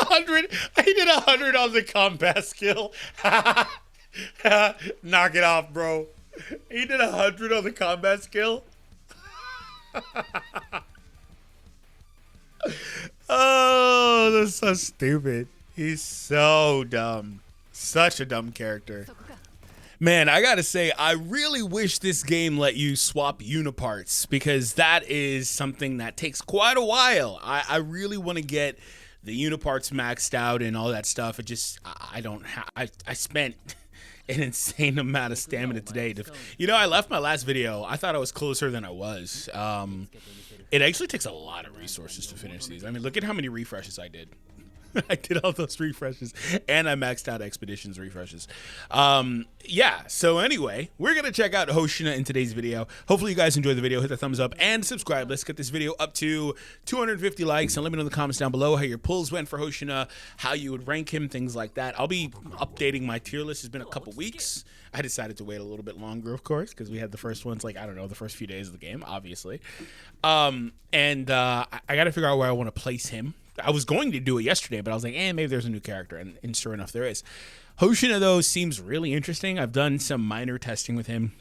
100. He did 100 on the combat skill. Knock it off, bro. He did 100 on the combat skill. Oh, that's so stupid. He's so dumb. Such a dumb character. Man, I gotta say, I really wish this game let you swap uniparts, because that is something that takes quite a while. I really want to get the uniparts maxed out and all that stuff. It just, I don't have, I spent an insane amount of stamina today. You know, I left my last video. I thought I was closer than I was. It actually takes a lot of resources to finish these. I mean, look at how many refreshes I did. I did all those refreshes, and I maxed out Expeditions refreshes. Yeah, so anyway, we're going to check out Hoshina in today's video. Hopefully you guys enjoyed the video. Hit the thumbs up and subscribe. Let's get this video up to 250 likes, and let me know in the comments down below how your pulls went for Hoshina, how you would rank him, things like that. I'll be updating my tier list. It's been a couple weeks. I decided to wait a little bit longer, of course, because we had the first ones, like, I don't know, the first few days of the game, obviously. I got to figure out where I want to place him. I was going to do it yesterday, but I was like, maybe there's a new character, and sure enough, there is. Hoshina, though, seems really interesting. I've done some minor testing with him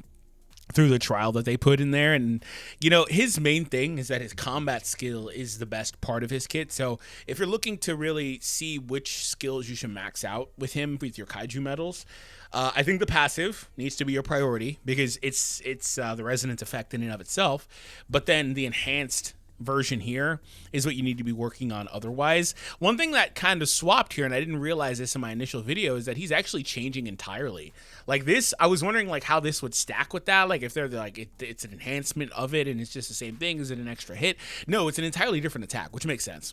through the trial that they put in there, and, you know, his main thing is that his combat skill is the best part of his kit. So if you're looking to really see which skills you should max out with him with your Kaiju medals, I think the passive needs to be your priority, because it's the resonance effect in and of itself, but then the enhanced version here is what you need to be working on otherwise. One thing that kind of swapped here, and I didn't realize this in my initial video, is that he's actually changing entirely. Like this, I was wondering like how this would stack with that, like if they're like it's an enhancement of it and it's just the same thing. Is it an extra hit? No, it's an entirely different attack, which makes sense.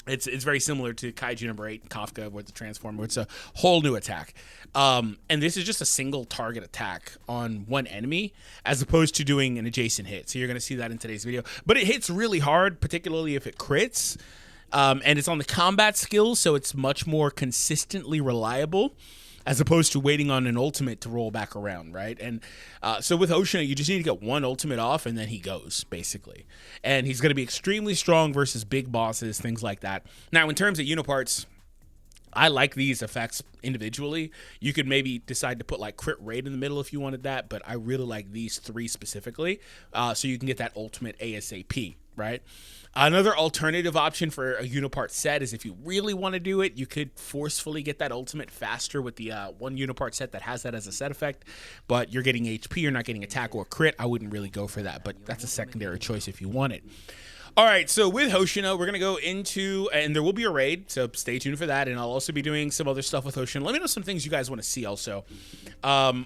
It's very similar to Kaiju number 8, Kafka, with the Transformer. It's a whole new attack. And this is just a single target attack on one enemy, as opposed to doing an adjacent hit. So you're going to see that in today's video. But it hits really hard, particularly if it crits. And it's on the combat skills, so it's much more consistently reliable, as opposed to waiting on an ultimate to roll back around, right? And so with Hoshina, you just need to get one ultimate off, and then he goes, basically. And he's going to be extremely strong versus big bosses, things like that. Now, in terms of uniparts, I like these effects individually. You could maybe decide to put like crit rate in the middle if you wanted that, but I really like these three specifically, so you can get that ultimate ASAP, right? Another alternative option for a unipart set is if you really want to do it, you could forcefully get that ultimate faster with the one unipart set that has that as a set effect, but you're getting HP, you're not getting attack or crit. I wouldn't really go for that, but that's a secondary choice if you want it. All right, so with Hoshina, we're going to go into, and there will be a raid, so stay tuned for that, and I'll also be doing some other stuff with Hoshina. Let me know some things you guys want to see also.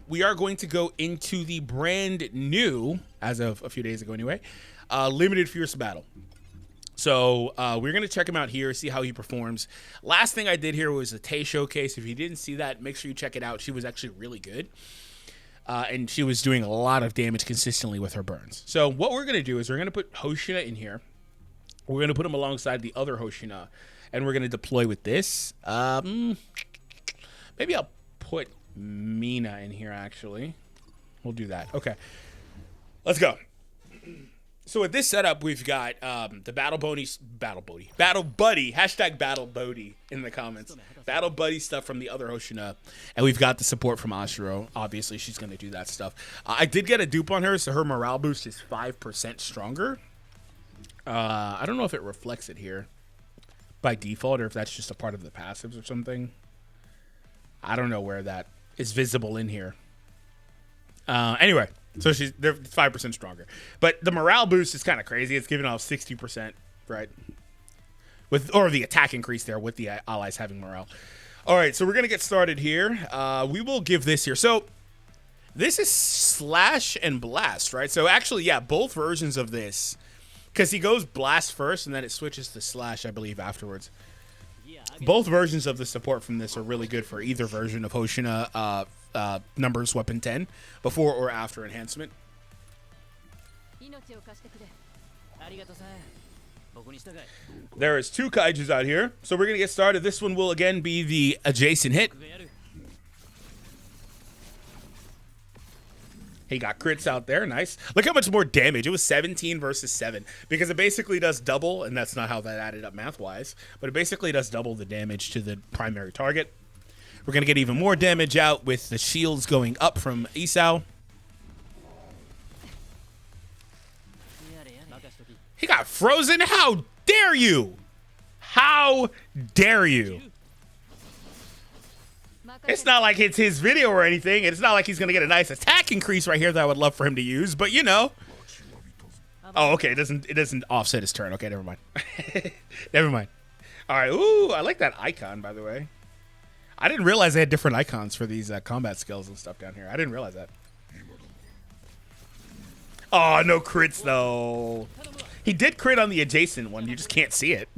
We are going to go into the brand new, as of a few days ago anyway, Limited Fierce Battle. So we're going to check him out here, see how he performs. Last thing I did here was a Tay showcase. If you didn't see that, make sure you check it out. She was actually really good. And she was doing a lot of damage consistently with her burns. So what we're going to do is we're going to put Hoshina in here. We're going to put him alongside the other Hoshina. And we're going to deploy with this. Maybe I'll put Mina in here, actually. We'll do that. Okay. Let's go. So with this setup, we've got the Battle Buddy, hashtag Battle Buddy in the comments. Battle Buddy stuff from the other Hoshina. And we've got the support from Ashiro. Obviously, she's going to do that stuff. I did get a dupe on her, so her morale boost is 5% stronger. I don't know if it reflects it here by default or if that's just a part of the passives or something. I don't know where that is visible in here. Anyway. So they're 5% stronger, but the morale boost is kind of crazy. It's giving off 60%, right? Or the attack increase there with the allies having morale. All right, so we're gonna get started here. We will give this here. So this is slash and blast, right? So actually, yeah, both versions of this, because he goes blast first and then it switches to slash, I believe, afterwards. Both versions of the support from this are really good for either version of Hoshina. Numbers weapon 10 before or after enhancement. There is 2 kaijus out here, so we're gonna get started. This one will again be the adjacent hit. He got crits out there. Nice. Look how much more damage. It was 17 versus 7 because it basically does double, and that's not how that added up math-wise, but it basically does double the damage to the primary target. We're going to get even more damage out with the shields going up from Isao. He got frozen. How dare you? How dare you? It's not like it's his video or anything. It's not like he's going to get a nice attack increase right here that I would love for him to use. But, you know. Oh, okay. It doesn't offset his turn. Okay, never mind. Never mind. All right. Ooh, I like that icon, by the way. I didn't realize they had different icons for these combat skills and stuff down here. I didn't realize that. Oh, no crits, though. He did crit on the adjacent one. You just can't see it.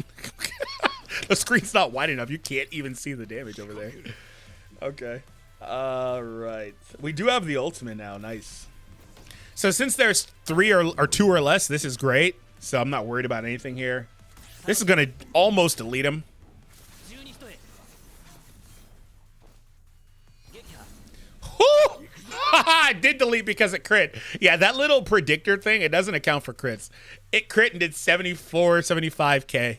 The screen's not wide enough. You can't even see the damage over there. Okay. All right. We do have the ultimate now. Nice. So since there's 3 or 2 or less, this is great. So I'm not worried about anything here. This is going to almost delete him. I did delete because it crit. Yeah, that little predictor thing, it doesn't account for crits. It crit and did 74, 75K.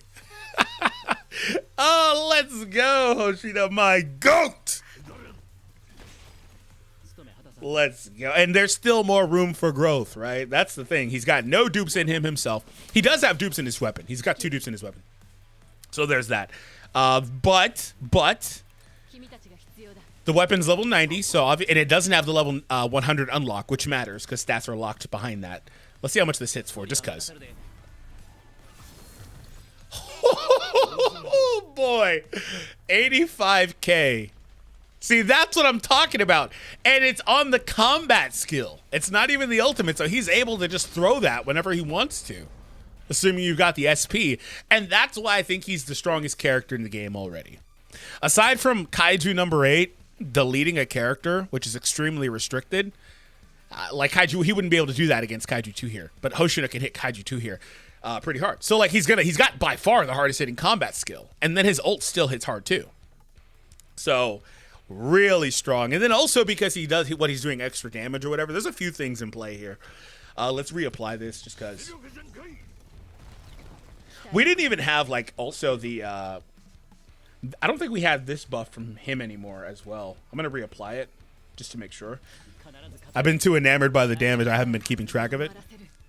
Oh, let's go, Hoshina, my GOAT! Let's go. And there's still more room for growth, right? That's the thing. He's got no dupes in him himself. He does have dupes in his weapon. He's got 2 dupes in his weapon. So there's that. But the weapon's level 90, and it doesn't have the level 100 unlock, which matters because stats are locked behind that. Let's see how much this hits for, just because. Oh, boy. 85K. See, that's what I'm talking about. And it's on the combat skill. It's not even the ultimate, so he's able to just throw that whenever he wants to, assuming you've got the SP. And that's why I think he's the strongest character in the game already. Aside from Kaiju number 8, deleting a character, which is extremely restricted, like Kaiju, he wouldn't be able to do that against Kaiju 2 here. But Hoshina can hit Kaiju 2 here pretty hard. So, like, he's got by far the hardest hitting combat skill. And then his ult still hits hard, too. So really strong. And then also because he does what he's doing extra damage or whatever, there's a few things in play here. Let's reapply this just because we didn't even have, like, also the I don't think we had this buff from him anymore as well. I'm gonna reapply it just to make sure. I've been too enamored by the damage, I haven't been keeping track of it.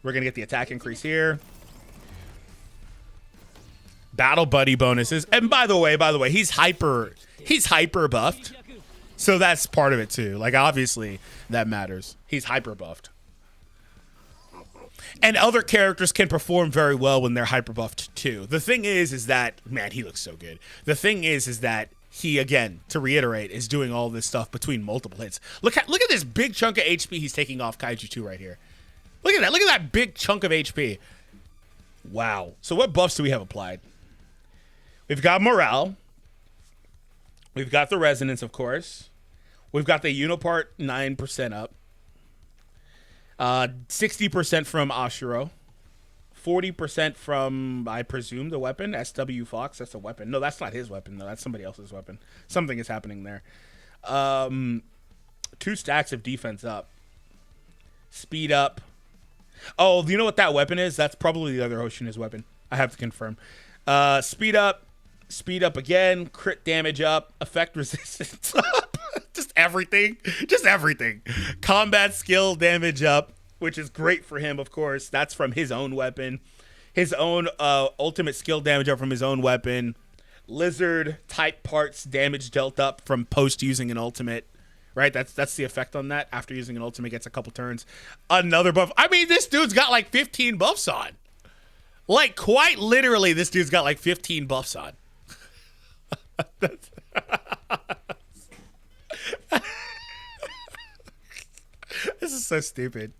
We're gonna get the attack increase here. Battle buddy bonuses. And by the way, he's hyper buffed. So that's part of it too. Like, obviously that matters. He's hyper buffed. And other characters can perform very well when they're hyper buffed too. The thing is that, man, he looks so good. The thing is that he, again, to reiterate, is doing all this stuff between multiple hits. Look at this big chunk of HP he's taking off Kaiju 2 right here. Look at that. Look at that big chunk of HP. Wow. So what buffs do we have applied? We've got morale. We've got the resonance, of course. We've got the Unipart 9% up. 60% from Ashiro. 40% from, I presume, the weapon. SW Fox, that's a weapon. No, that's not his weapon, though. That's somebody else's weapon. Something is happening there. 2 stacks of defense up. Speed up. Oh, you know what that weapon is? That's probably the other Hoshina's weapon. I have to confirm. Speed up. Speed up again. Crit damage up. Effect resistance up. Just everything. Just everything. Combat skill damage up, which is great for him, of course. That's from his own weapon. His own ultimate skill damage up from his own weapon. Lizard type parts damage dealt up from post using an ultimate. Right? That's the effect on that. After using an ultimate, gets a couple turns. Another buff. I mean, this dude's got like 15 buffs on. Like, quite literally, this dude's got like 15 buffs on. This is so stupid.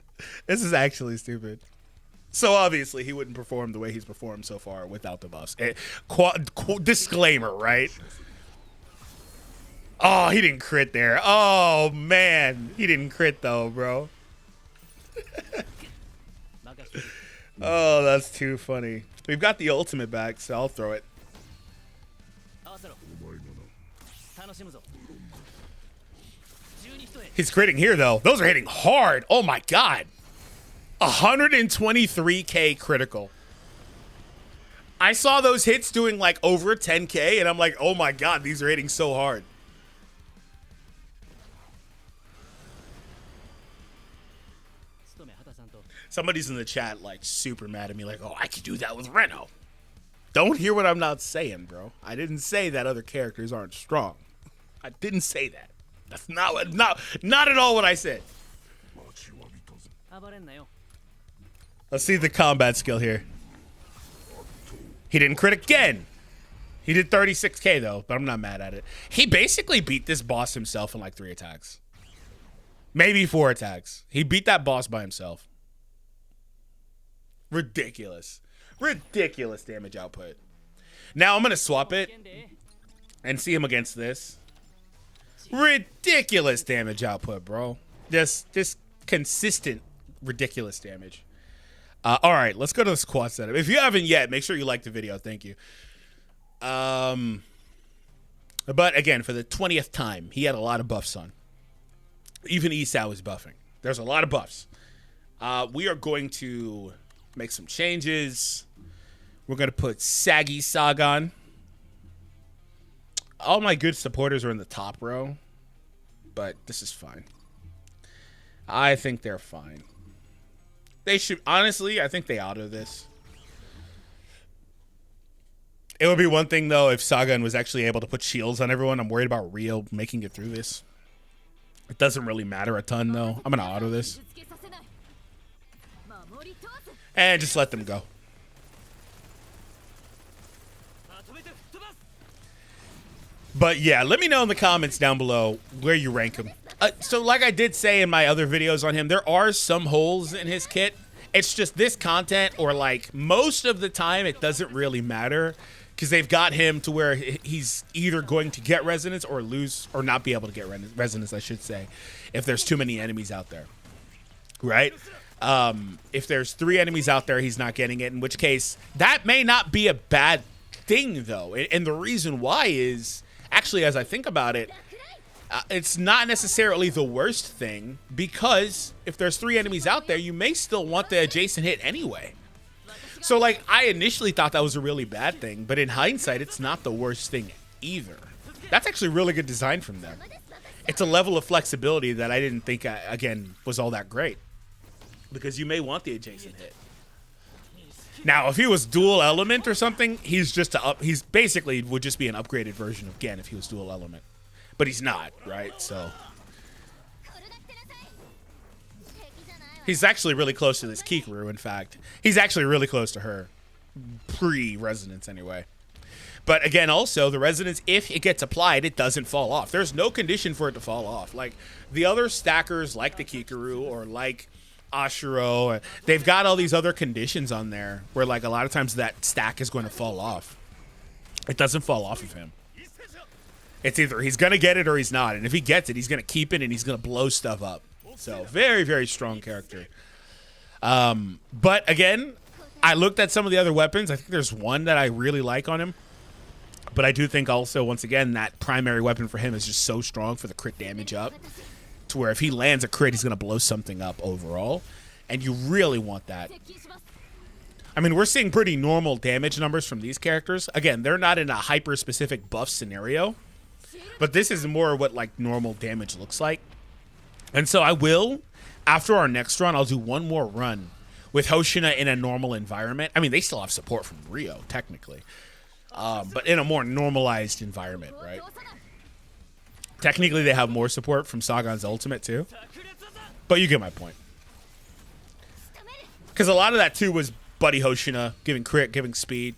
This is actually stupid. So obviously he wouldn't perform the way he's performed so far without the buffs. Disclaimer, right? Oh, he didn't crit there. Oh man, he didn't crit though, bro. Oh, that's too funny. We've got the ultimate back, so I'll throw it. He's critting here, though. Those are hitting hard. Oh, my God. 123K critical. I saw those hits doing like over 10K, and I'm like, oh, my God, these are hitting so hard. Somebody's in the chat like super mad at me like, oh, I could do that with Reno. Don't hear what I'm not saying, bro. I didn't say that other characters aren't strong. I didn't say that. That's not at all what I said. Let's see the combat skill here. He didn't crit again. He did 36K though, but I'm not mad at it. He basically beat this boss himself in like 3 attacks. Maybe 4 attacks. He beat that boss by himself. Ridiculous. Ridiculous damage output. Now I'm going to swap it and see him against this. Ridiculous damage output, bro. Just consistent, ridiculous damage. All right, let's go to the squad setup. If you haven't yet, make sure you like the video. Thank you. But again, for the 20th time, he had a lot of buffs on. Even Isao is buffing. There's a lot of buffs. We are going to make some changes. We're going to put Saggy Sagan. All my good supporters are in the top row, but this is fine. I think they're fine. They should, honestly, I think they auto this. It would be one thing, though, if Sagan was actually able to put shields on everyone. I'm worried about Rio making it through this. It doesn't really matter a ton, though. I'm going to auto this. And just let them go. But yeah, let me know in the comments down below where you rank him. So like I did say in my other videos on him, there are some holes in his kit. It's just this content, or like most of the time, it doesn't really matter because they've got him to where he's either going to get resonance or lose, or not be able to get resonance, I should say, if there's too many enemies out there, right? If there's 3 enemies out there, he's not getting it, in which case that may not be a bad thing, though. And the reason why is, actually, as I think about it, it's not necessarily the worst thing, because if there's 3 enemies out there, you may still want the adjacent hit anyway. So, like, I initially thought that was a really bad thing, but in hindsight, it's not the worst thing either. That's actually really good design from them. It's a level of flexibility that I didn't think, again, was all that great, because you may want the adjacent hit. Now, if he was dual element or something, he's basically would just be an upgraded version of Gen if he was dual element. But he's not, right? So he's actually really close to this Kikaru, in fact. He's actually really close to her. Pre-resonance, anyway. But again, also, the resonance, if it gets applied, it doesn't fall off. There's no condition for it to fall off. Like, the other stackers, like the Kikaru, or like Ashuro, they've got all these other conditions on there where, like, a lot of times that stack is going to fall off. It doesn't fall off of him. It's either he's going to get it or he's not. And if he gets it, he's going to keep it and he's going to blow stuff up. So, very, very strong character. But, again, I looked at some of the other weapons. I think there's one that I really like on him. But I do think also, once again, that primary weapon for him is just so strong for the crit damage up, to where if he lands a crit, he's going to blow something up overall. And you really want that. I mean, we're seeing pretty normal damage numbers from these characters. Again, they're not in a hyper-specific buff scenario. But this is more what, like, normal damage looks like. And so I will, after our next run, I'll do one more run with Hoshina in a normal environment. I mean, they still have support from Rio, technically. But in a more normalized environment, right? Technically, they have more support from Sagan's ultimate, too. But you get my point. Because a lot of that, too, was Buddy Hoshina giving crit, giving speed.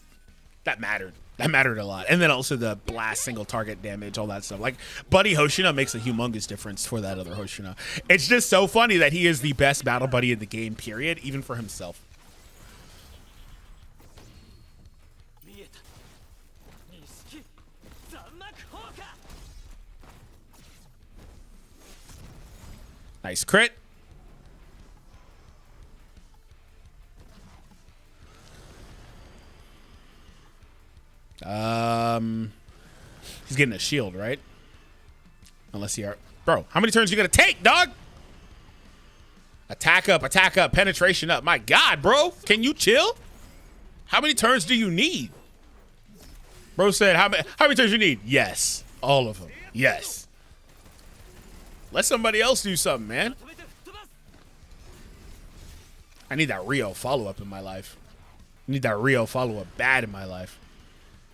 That mattered. That mattered a lot. And then also the blast, single target damage, all that stuff. Like, Buddy Hoshina makes a humongous difference for that other Hoshina. It's just so funny that he is the best battle buddy in the game, period, even for himself. Nice crit. He's getting a shield, right? Unless he Bro, how many turns you gonna take, dog? Attack up, penetration up. My God, bro. Can you chill? How many turns do you need? Bro said, how many turns you need? Yes. All of them. Yes. Let somebody else do something, man. I need that Rio follow-up in my life. I need that Rio follow-up bad in my life.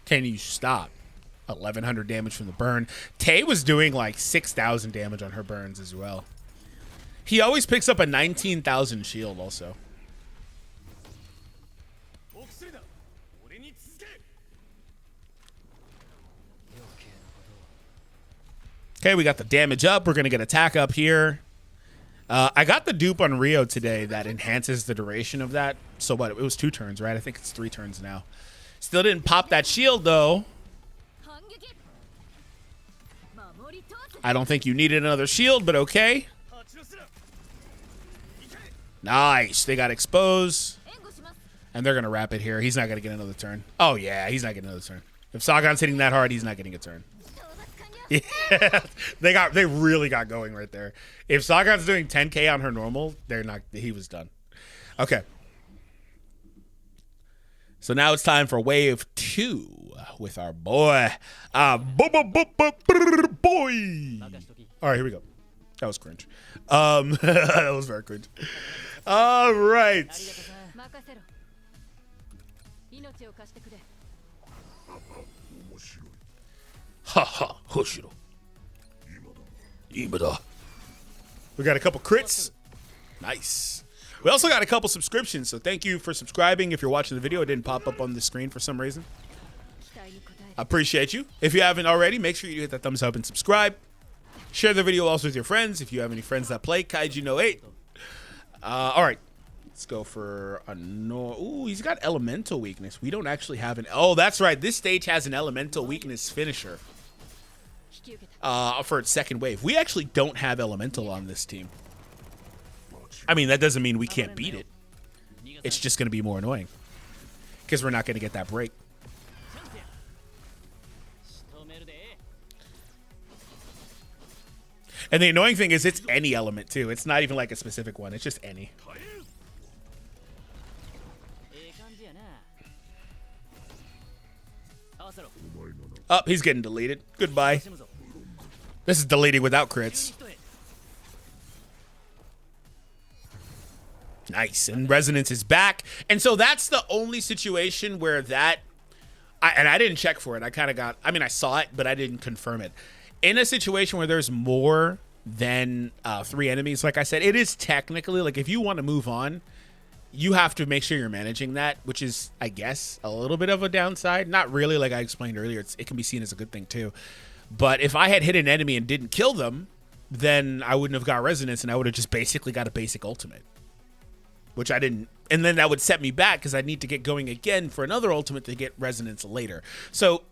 Can you stop? 1,100 damage from the burn. Tay was doing like 6,000 damage on her burns as well. He always picks up a 19,000 shield also. Okay, we got the damage up. We're going to get attack up here. I got the dupe on Rio today that enhances the duration of that. So what? It was 2 turns, right? I think it's 3 turns now. Still didn't pop that shield, though. I don't think you needed another shield, but okay. Nice. They got exposed. And they're going to wrap it here. He's not going to get another turn. Oh, yeah. He's not getting another turn. If Sagan's hitting that hard, he's not getting a turn. Yeah, they really got going right there. If Sagan's doing 10k on her normal, he was done. Okay. So now it's time for wave 2 with our boy. Boy. All right, here we go. That was cringe. That was very cringe. All right. Haha, Hoshiro. Imada. We got a couple crits. Nice. We also got a couple subscriptions, so thank you for subscribing. If you're watching the video, it didn't pop up on the screen for some reason. I appreciate you. If you haven't already, make sure you hit that thumbs up and subscribe. Share the video also with your friends if you have any friends that play Kaiju No 8. All right. Let's go for a no. Ooh, he's got elemental weakness. We don't actually have an. Oh, that's right. This stage has an elemental weakness finisher. For its second wave. We actually don't have elemental on this team. I mean, that doesn't mean we can't beat it. It's just going to be more annoying. Because we're not going to get that break. And the annoying thing is it's any element too. It's not even like a specific one. It's just any. Oh, he's getting deleted. Goodbye. This is deleting without crits. Nice. And Resonance is back. And so that's the only situation where that... I didn't check for it. I kind of got... I mean, I saw it, but I didn't confirm it. In a situation where there's more than 3 enemies, like I said, it is technically... Like, if you want to move on, you have to make sure you're managing that, which is, I guess, a little bit of a downside. Not really, like I explained earlier. It can be seen as a good thing, too. But if I had hit an enemy and didn't kill them, then I wouldn't have got Resonance, and I would have just basically got a basic ultimate. Which I didn't. And then that would set me back because I'd need to get going again for another ultimate to get Resonance later. So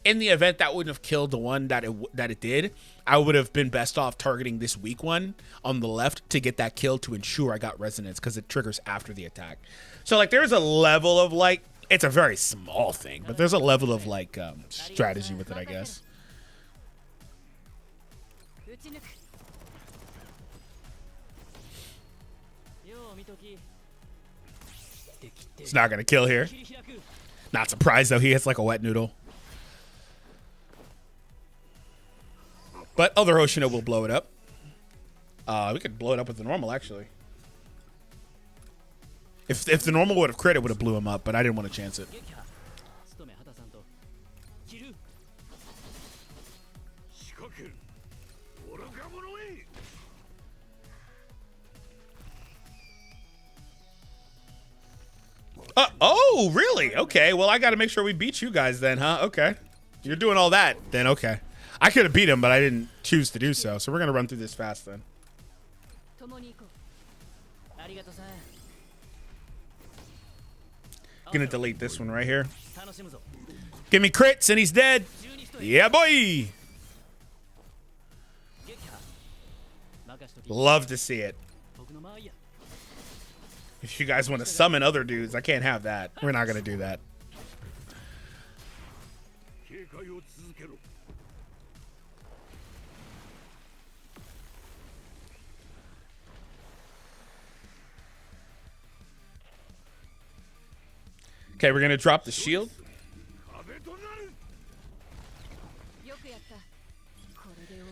in the event that wouldn't have killed the one that it did, I would have been best off targeting this weak one on the left to get that kill to ensure I got Resonance because it triggers after the attack. So, like, there's a level of, like, it's a very small thing, but there's a level of, like, strategy with it, I guess. He's not going to kill here. Not surprised, though. He hits like a wet noodle. But other Hoshina will blow it up. We could blow it up with the normal, actually. If the normal would have crit, it would have blew him up, but I didn't want to chance it. Oh, really? Okay, well, I got to make sure we beat you guys then, huh? Okay. You're doing all that, then okay. I could have beat him, but I didn't choose to do so. So we're going to run through this fast then. Gonna delete this one right here. Give me crits and he's dead. Yeah, boy. Love to see it. If you guys want to summon other dudes, I can't have that. We're not going to do that. Okay, we're gonna drop the shield.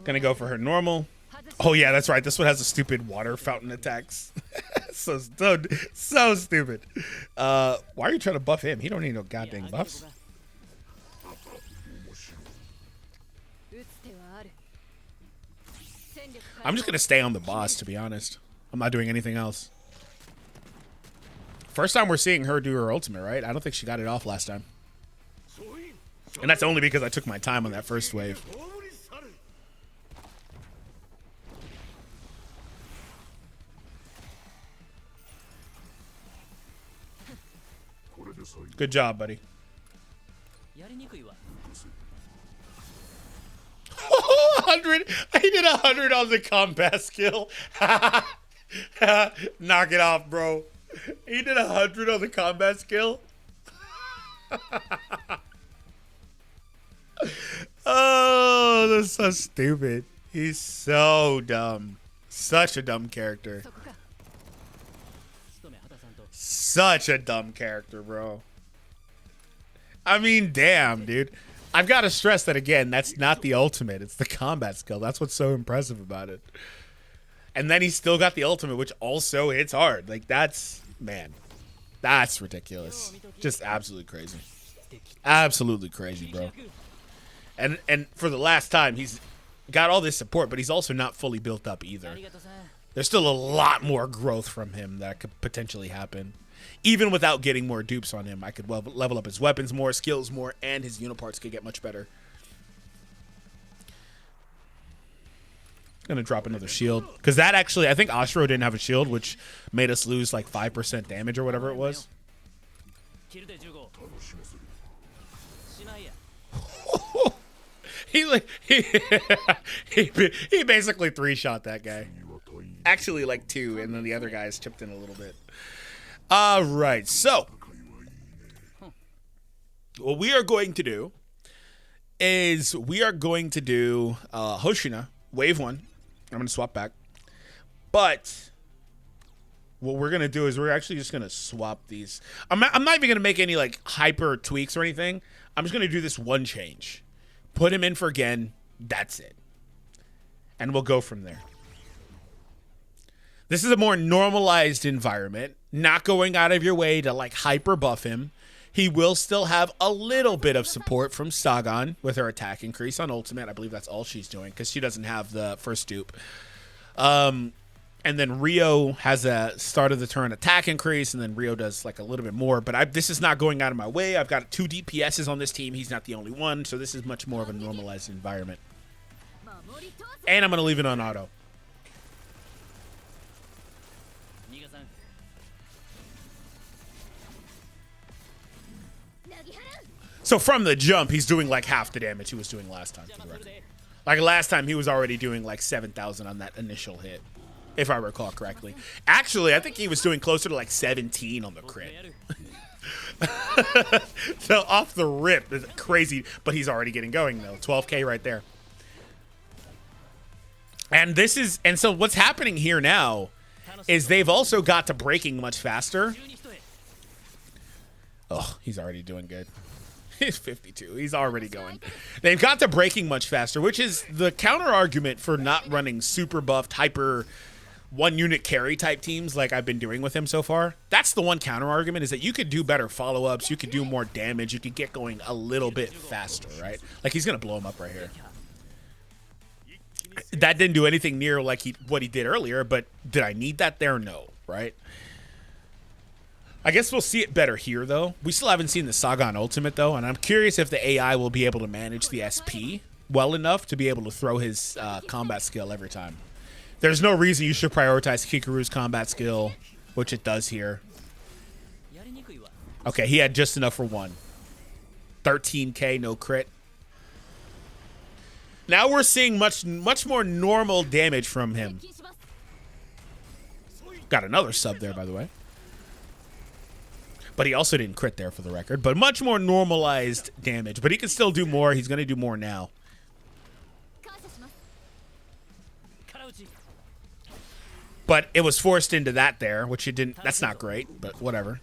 Gonna go for her normal. Oh yeah, that's right. This one has a stupid water fountain attacks. so stupid. Why are you trying to buff him? He don't need no goddamn buffs. I'm just gonna stay on the boss, to be honest. I'm not doing anything else. First time we're seeing her do her ultimate, right? I don't think she got it off last time. And that's only because I took my time on that first wave. Good job, buddy. 100. I did 100 on the combat skill. Knock it off, bro. He did 100 on the combat skill. Oh, that's so stupid. He's so dumb. Such a dumb character. Such a dumb character, bro. I mean, damn, dude. I've got to stress that again. That's not the ultimate. It's the combat skill. That's what's so impressive about it. And then he's still got the ultimate, which also hits hard. Like, that's, man, that's ridiculous. Just absolutely crazy. Absolutely crazy, bro. And for the last time, he's got all this support, but he's also not fully built up either. There's still a lot more growth from him that could potentially happen. Even without getting more dupes on him, I could level up his weapons more, skills more, and his uniparts could get much better. Gonna drop another shield. Because that actually, I think Oshiro didn't have a shield, which made us lose like 5% damage or whatever it was. He basically three-shot that guy. Actually, like two, and then the other guys chipped in a little bit. All right, so what we are going to do is we are going to do Hoshina, wave 1. I'm going to swap back. But what we're going to do is we're actually just going to swap these. I'm not even going to make any like hyper tweaks or anything. I'm just going to do this one change. Put him in for Gen. That's it. And we'll go from there. This is a more normalized environment. Not going out of your way to like hyper buff him. He will still have a little bit of support from Sagan with her attack increase on ultimate. I believe that's all she's doing because she doesn't have the first dupe. And then Rio has a start of the turn attack increase, and then Rio does like a little bit more. But this is not going out of my way. I've got 2 DPSs on this team. He's not the only one, so this is much more of a normalized environment. And I'm going to leave it on auto. So from the jump, he's doing like half the damage he was doing last time, for the record. Like last time, he was already doing like 7,000 on that initial hit, if I recall correctly. Actually, I think he was doing closer to like 17 on the crit. So off the rip, is crazy, but he's already getting going though. 12K right there. And so what's happening here now is they've also got to breaking much faster. Oh, he's already doing good. He's 52. He's already going. They've got to breaking much faster, which is the counter argument for not running super buffed, hyper one-unit carry type teams like I've been doing with him so far. That's the one counter argument, is that you could do better follow-ups, you could do more damage, you could get going a little bit faster, right? Like, he's going to blow him up right here. That didn't do anything near like what he did earlier, but did I need that there? No, right? I guess we'll see it better here, though. We still haven't seen the Sagan ultimate, though, and I'm curious if the AI will be able to manage the SP well enough to be able to throw his combat skill every time. There's no reason you should prioritize Kikuru's combat skill, which it does here. Okay, he had just enough for 1. 13K, no crit. Now we're seeing much more normal damage from him. Got another sub there, by the way. But he also didn't crit there, for the record. But much more normalized damage. But he can still do more. He's going to do more now. But it was forced into that there, which it didn't. That's not great, but whatever.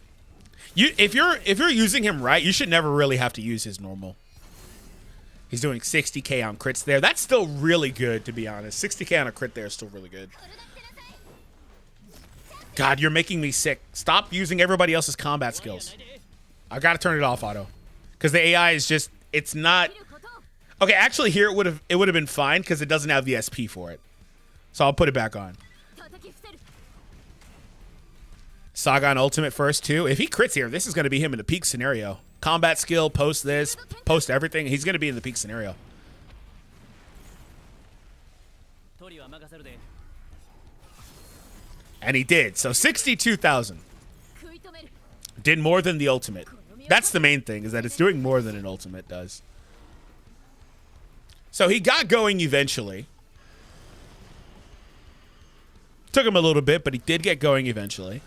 If you're using him right, you should never really have to use his normal. He's doing 60k on crits there. That's still really good, to be honest. 60k on a crit there is still really good. God, you're making me sick. Stop using everybody else's combat skills. I gotta turn it off, Auto, because the AI is just, it's not. Okay, actually here it would have been fine because it doesn't have the SP for it. So I'll put it back on. Saga on ultimate first too. If he crits here, this is going to be him in the peak scenario. Combat skill, post this, post everything. He's going to be in the peak scenario. And he did. So 62,000. Did more than the ultimate. That's the main thing, is that it's doing more than an ultimate does. So he got going eventually. Took him a little bit, but he did get going eventually.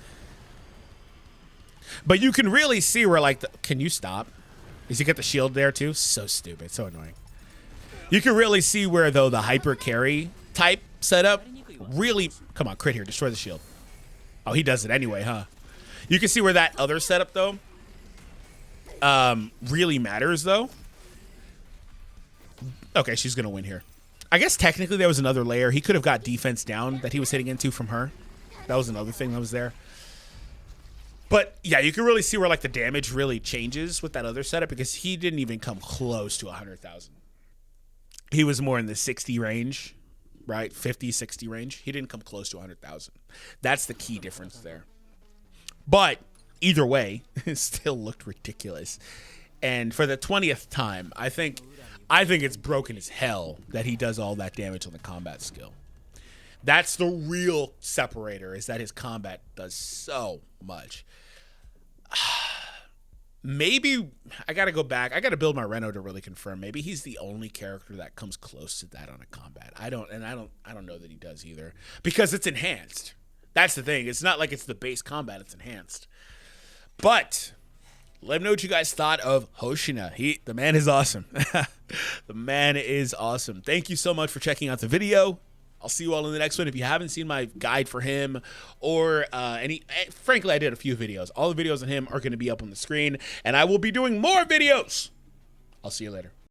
But you can really see where, like, can you stop? Does he get the shield there too? So stupid, so annoying. You can really see where, though, the hyper carry type setup really, come on, crit here, destroy the shield. Oh, he does it anyway, huh? You can see where that other setup, though, really matters, though. Okay, she's gonna win here. I guess technically there was another layer. He could have got defense down that he was hitting into from her. That was another thing that was there. But yeah, you can really see where, like, the damage really changes with that other setup, because he didn't even come close to 100,000. He was more in the 60 range, right? 50, 60 range. He didn't come close to 100,000. That's the key difference there. But either way, it still looked ridiculous. And for the 20th time, I think it's broken as hell that he does all that damage on the combat skill. That's the real separator, is that his combat does so much. Maybe I got to go back. I got to build my Reno to really confirm. Maybe he's the only character that comes close to that on a combat. I don't know that he does either, because it's enhanced. That's the thing. It's not like it's the base combat, it's enhanced. But let me know what you guys thought of Hoshina. The man is awesome. The man is awesome. Thank you so much for checking out the video. I'll see you all in the next one. If you haven't seen my guide for him, or frankly, I did a few videos. All the videos on him are going to be up on the screen, and I will be doing more videos. I'll see you later.